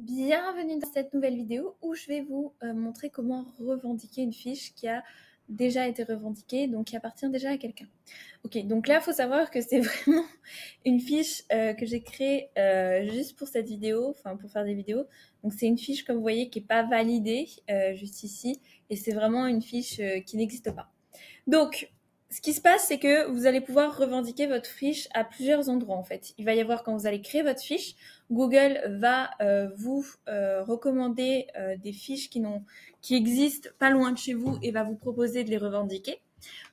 Bienvenue dans cette nouvelle vidéo où je vais vous montrer comment revendiquer une fiche qui a déjà été revendiquée, donc qui appartient déjà à quelqu'un. Ok, donc là, il faut savoir que c'est vraiment une fiche que j'ai créée juste pour cette vidéo, enfin pour faire des vidéos. Donc c'est une fiche, comme vous voyez, qui n'est pas validée, juste ici, et c'est vraiment une fiche qui n'existe pas. Donc, ce qui se passe, c'est que vous allez pouvoir revendiquer votre fiche à plusieurs endroits, en fait. Il va y avoir, quand vous allez créer votre fiche, Google va vous recommander des fiches qui existent pas loin de chez vous et va vous proposer de les revendiquer.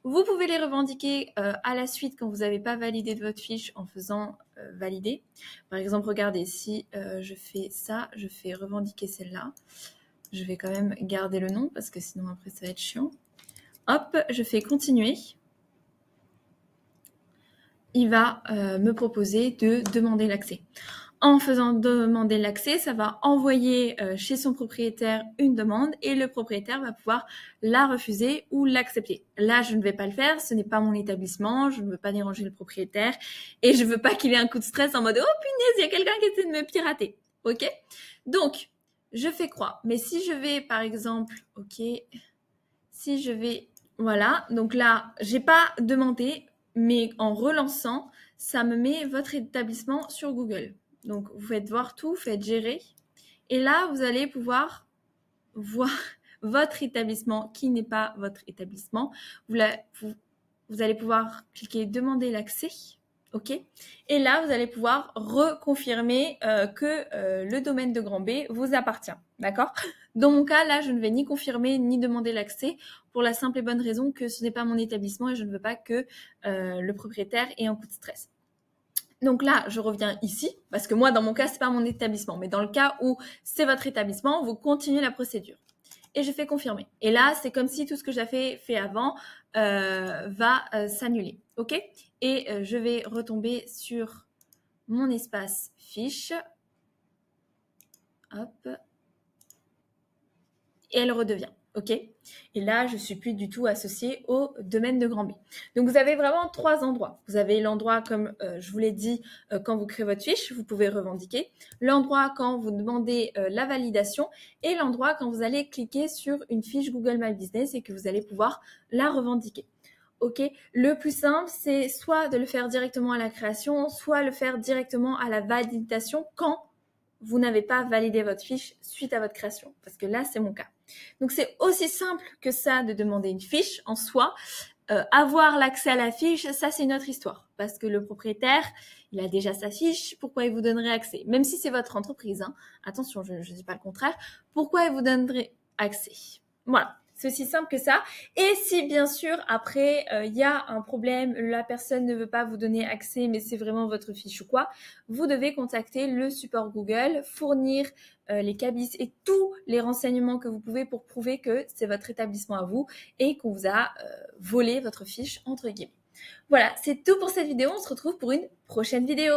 Vous pouvez les revendiquer à la suite quand vous n'avez pas validé de votre fiche en faisant valider. Par exemple, regardez, si je fais ça, je fais revendiquer celle-là. Je vais quand même garder le nom parce que sinon après ça va être chiant. Hop, je fais continuer. Il va me proposer de demander l'accès. En faisant demander l'accès, ça va envoyer chez son propriétaire une demande et le propriétaire va pouvoir la refuser ou l'accepter. Là, je ne vais pas le faire, ce n'est pas mon établissement, je ne veux pas déranger le propriétaire et je veux pas qu'il ait un coup de stress en mode « Oh punaise, il y a quelqu'un qui essaie de me pirater ». Ok ? Donc, je fais croire. Mais si je vais, par exemple, ok, si je vais, voilà, donc là, j'ai pas demandé, mais en relançant, ça me met votre établissement sur Google. Donc, vous faites voir tout, faites gérer. Et là, vous allez pouvoir voir votre établissement qui n'est pas votre établissement. Vous allez pouvoir cliquer demander l'accès. OK. Et là, vous allez pouvoir reconfirmer que le domaine de Grand B vous appartient. D'accord? Dans mon cas, là, je ne vais ni confirmer ni demander l'accès pour la simple et bonne raison que ce n'est pas mon établissement et je ne veux pas que le propriétaire ait un coup de stress. Donc là, je reviens ici, parce que moi, dans mon cas, c'est pas mon établissement. Mais dans le cas où c'est votre établissement, vous continuez la procédure. Et je fais confirmer. Et là, c'est comme si tout ce que j'avais fait avant va s'annuler. OK? Et je vais retomber sur mon espace fiche. Hop. Et elle redevient. OK? Et là, je ne suis plus du tout associée au domaine de Grand B. Donc, vous avez vraiment 3 endroits. Vous avez l'endroit, comme je vous l'ai dit, quand vous créez votre fiche, vous pouvez revendiquer. L'endroit quand vous demandez la validation. Et l'endroit quand vous allez cliquer sur une fiche Google My Business et que vous allez pouvoir la revendiquer. OK? Le plus simple, c'est soit de le faire directement à la création, soit le faire directement à la validation quand vous n'avez pas validé votre fiche suite à votre création. Parce que là, c'est mon cas. Donc, c'est aussi simple que ça de demander une fiche en soi. Avoir l'accès à la fiche, ça, c'est une autre histoire. Parce que le propriétaire, il a déjà sa fiche. Pourquoi il vous donnerait accès? Même si c'est votre entreprise. Hein. Attention, je ne dis pas le contraire. Pourquoi il vous donnerait accès? Voilà. C'est aussi simple que ça. Et si, bien sûr, après, il y a un problème, la personne ne veut pas vous donner accès, mais c'est vraiment votre fiche ou quoi, vous devez contacter le support Google, fournir les cabis et tous les renseignements que vous pouvez pour prouver que c'est votre établissement à vous et qu'on vous a volé votre fiche, entre guillemets. Voilà, c'est tout pour cette vidéo. On se retrouve pour une prochaine vidéo.